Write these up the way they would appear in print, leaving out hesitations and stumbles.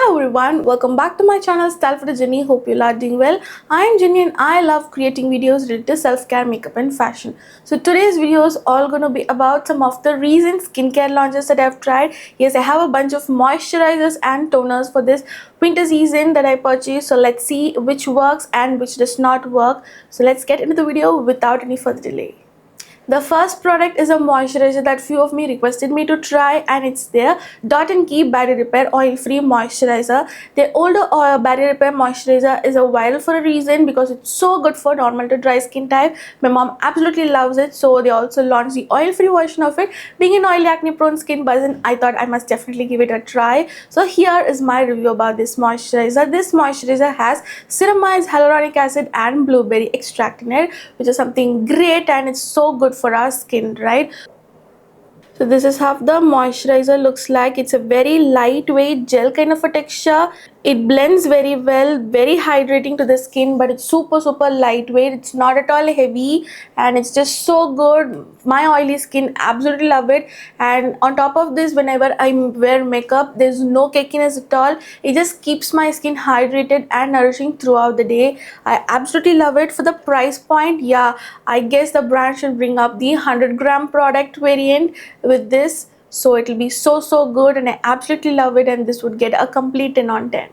everyone, welcome back to my channel Stylefitwithjanu. Hope you are doing well. I am Janani and I love creating videos related to self-care, makeup and fashion. So today's video is all going to be about some of the recent skincare launches that I've tried. Yes, I have a bunch of moisturizers and toners for this winter season that I purchased. So let's see which works and which does not work. So let's get into the video without any further delay. The first product is a moisturizer that few of me requested me to try, and it's their Dot and Key Barrier Repair Oil Free Moisturizer. The older barrier repair moisturizer is a viral for a reason because it's so good for normal to dry skin type. My mom absolutely loves it, so they also launched the oil free version of it. Being an oily acne prone skin person, I thought I must definitely give it a try. So here is my review about this moisturizer. This moisturizer has ceramides, hyaluronic acid and blueberry extract in it, which is something great and it's so good for our skin, right? So this is how the moisturizer looks like. It's a very lightweight gel kind of a texture. It blends very well, very hydrating to the skin, but it's super lightweight. It's not at all heavy and it's just so good. My oily skin absolutely love it. And on top of this, whenever I wear makeup, there's no cakiness at all. It just keeps my skin hydrated and nourishing throughout the day. I absolutely love it. For the price point, yeah, I guess the brand should bring up the 100-gram product variant with this, so it will be so good, and I absolutely love it, and this would get a complete 10 on 10.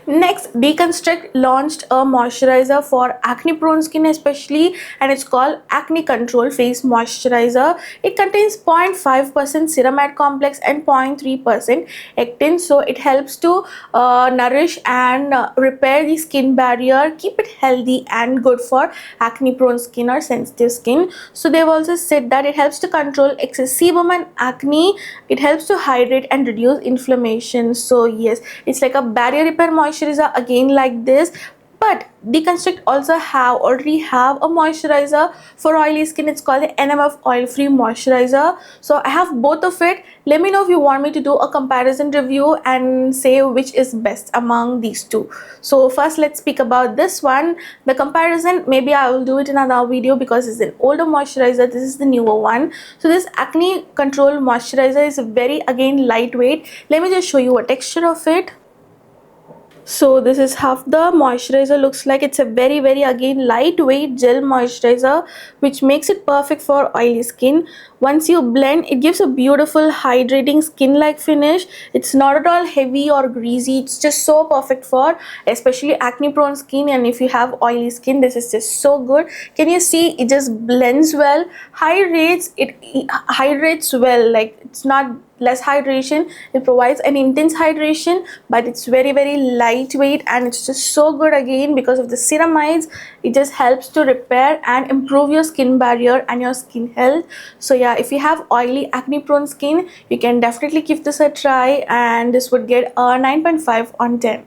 Next, Deconstruct launched a moisturizer for acne prone skin especially, and it's called Acne Control Face Moisturizer. It contains 0.5% ceramide complex and 0.3% actin, so it helps to nourish and repair the skin barrier, keep it healthy and good for acne prone skin or sensitive skin. So they've also said that it helps to control excess sebum and acne. It helps to hydrate and reduce inflammation. So yes, it's like a barrier repair moisturizer again like this. But Deconstruct also already have a moisturizer for oily skin. It's called the NMF Oil Free Moisturizer. So I have both of it. Let me know if you want me to do a comparison review and say which is best among these two. So first let's speak about this one. The comparison, maybe I will do it in another video because it's an older moisturizer. This is the newer one. So this Acne Control Moisturizer is very again lightweight. Let me just show you a texture of it. So this is how the moisturizer looks like. It's a very again lightweight gel moisturizer, which makes it perfect for oily skin. Once you blend, it gives a beautiful hydrating skin like finish. It's not at all heavy or greasy. It's just so perfect for especially acne prone skin, and if you have oily skin, this is just so good. Can you see it just blends well, it hydrates well, like it's not less hydration. It provides an intense hydration, but it's very lightweight, and it's just so good again because of the ceramides. It just helps to repair and improve your skin barrier and your skin health. So yeah, if you have oily acne prone skin, you can definitely give this a try, and this would get a 9.5 on 10.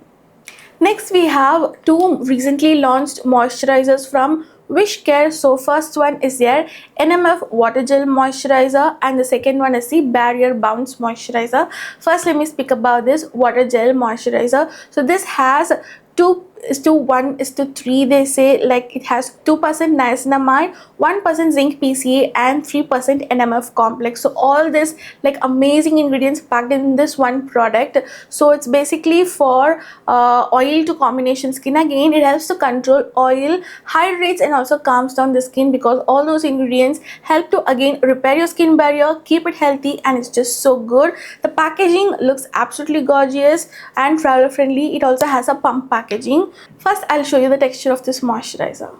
Next, we have two recently launched moisturizers from Wishcare. So first one is their NMF Water Gel Moisturizer, and the second one is the Barrier Bounce Moisturizer. First, let me speak about this Water Gel Moisturizer. So this has 2:1:3, they say. Like it has 2% niacinamide, 1% zinc PCA and 3% NMF complex. So all this like amazing ingredients packed in this one product. So it's basically for oil to combination skin. Again, it helps to control oil, hydrates and also calms down the skin, because all those ingredients help to again repair your skin barrier, keep it healthy, and it's just so good. The packaging looks absolutely gorgeous and travel friendly. It also has a pump packaging. First, I'll show you the texture of this moisturizer.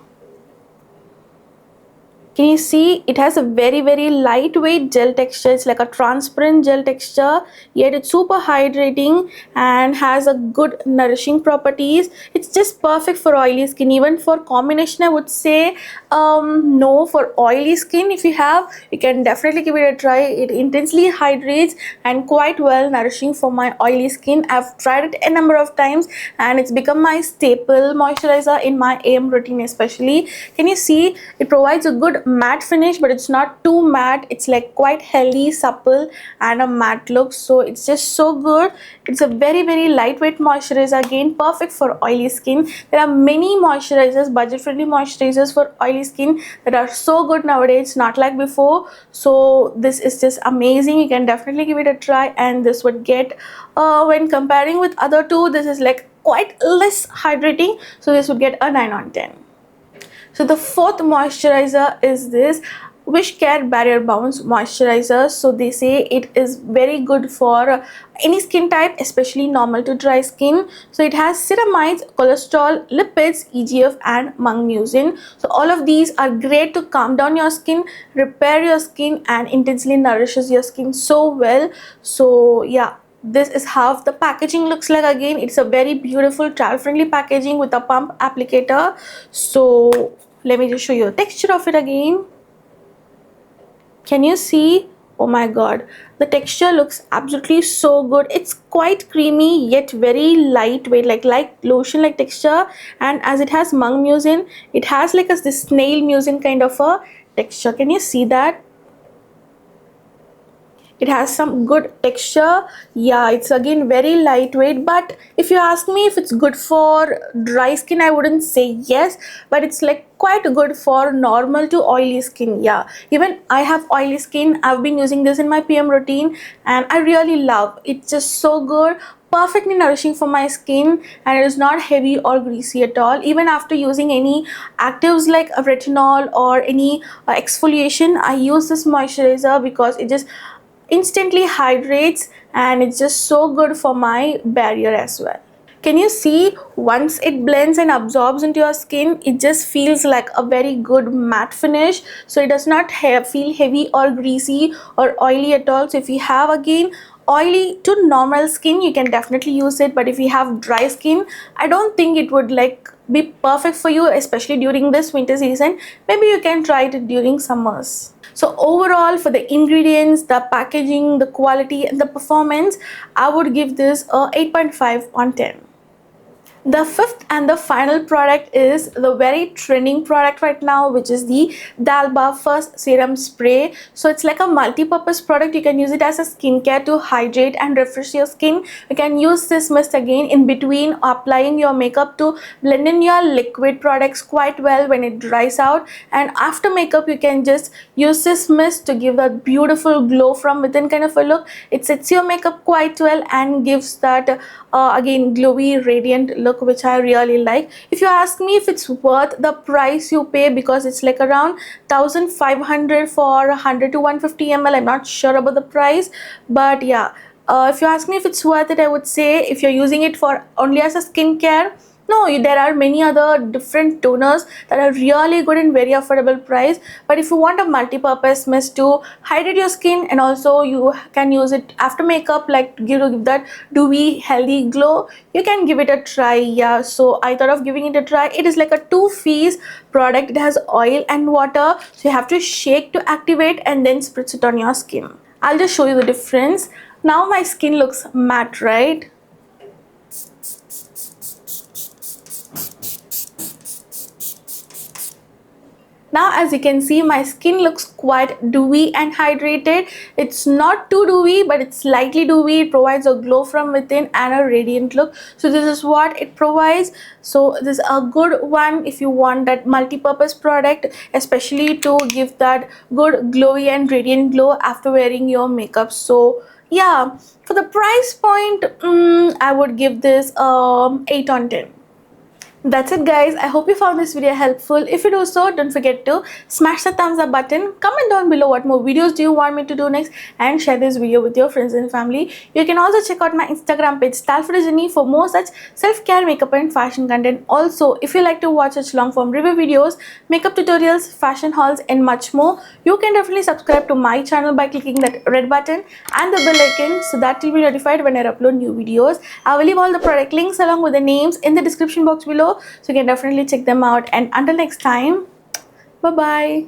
Can you see it has a very lightweight gel texture? It's like a transparent gel texture, yet it's super hydrating and has a good nourishing properties. It's just perfect for oily skin. Even for combination, I would say no. For oily skin, if you have, you can definitely give it a try. It intensely hydrates and quite well nourishing for my oily skin. I've tried it a number of times and it's become my staple moisturizer in my AM routine especially. Can you see it provides a good matte finish, but it's not too matte. It's like quite healthy, supple, and a matte look. So it's just so good. It's a very lightweight moisturizer, again perfect for oily skin. There are many moisturizers, budget friendly moisturizers for oily skin that are so good nowadays, not like before. So this is just amazing. You can definitely give it a try, and this would get when comparing with other two, this is like quite less hydrating, so this would get a 9 on 10. So the fourth moisturizer is this Wishcare Barrier Bounce Moisturizer. So they say it is very good for any skin type, especially normal to dry skin. So it has ceramides, cholesterol, lipids, EGF, and magnesium. So all of these are great to calm down your skin, repair your skin, and intensely nourishes your skin so well. So yeah, this is how the packaging looks like. Again, it's a very beautiful travel friendly packaging with a pump applicator. So let me just show you the texture of it again. Can you see? Oh my god, the texture looks absolutely so good. It's quite creamy yet very lightweight, like light lotion like texture, and as it has mung mucin, it has like this snail mucin kind of a texture. Can you see that? It has some good texture. Yeah, it's again very lightweight, but if you ask me if it's good for dry skin, I wouldn't say yes, but it's like quite good for normal to oily skin. Yeah, even I have oily skin. I've been using this in my PM routine and I really love it. It's just so good, perfectly nourishing for my skin, and it is not heavy or greasy at all. Even after using any actives like a retinol or any exfoliation, I use this moisturizer because it just instantly hydrates, and it's just so good for my barrier as well. Can you see, once it blends and absorbs into your skin, it just feels like a very good matte finish. So it does not feel heavy or greasy or oily at all. So if you have again oily to normal skin, you can definitely use it, but if you have dry skin, I don't think it would like be perfect for you, especially during this winter season. Maybe you can try it during summers. So overall, for the ingredients, the packaging, the quality, and the performance, I would give this a 8.5 on 10. The fifth and the final product is the very trending product right now, which is the Dalba First Serum Spray. So it's like a multi-purpose product. You can use it as a skincare to hydrate and refresh your skin. You can use this mist again in between applying your makeup to blend in your liquid products quite well when it dries out. And after makeup, you can just use this mist to give that beautiful glow from within kind of a look. It sets your makeup quite well and gives that again glowy, radiant look, which I really like. If you ask me if it's worth the price you pay, because it's like around 1500 for 100 to 150 ml, I'm not sure about the price, but yeah, if you ask me if it's worth it, I would say if you're using it for only as a skincare, no, there are many other different toners that are really good and very affordable price. But if you want a multi-purpose mist to hydrate your skin, and also you can use it after makeup, like to give that dewy healthy glow, you can give it a try. Yeah, so I thought of giving it a try. It is like a two-phase product. It has oil and water, so you have to shake to activate and then spritz it on your skin. I'll just show you the difference. Now my skin looks matte, right? Now as you can see, my skin looks quite dewy and hydrated. It's not too dewy, but it's slightly dewy. It provides a glow from within and a radiant look. So this is what it provides. So this is a good one if you want that multi-purpose product, especially to give that good glowy and radiant glow after wearing your makeup. So yeah, for the price point, I would give this 8 on 10. That's it guys, I hope you found this video helpful. If you do so, don't forget to smash the thumbs up button, comment down below what more videos do you want me to do next, and share this video with your friends and family. You can also check out my Instagram page Stylefitwithjanu for more such self-care, makeup and fashion content. Also, if you like to watch such long form review videos, makeup tutorials, fashion hauls and much more, you can definitely subscribe to my channel by clicking that red button and the bell icon, so that you'll be notified when I upload new videos. I will leave all the product links along with the names in the description box below, so you can definitely check them out. And until next time, bye bye.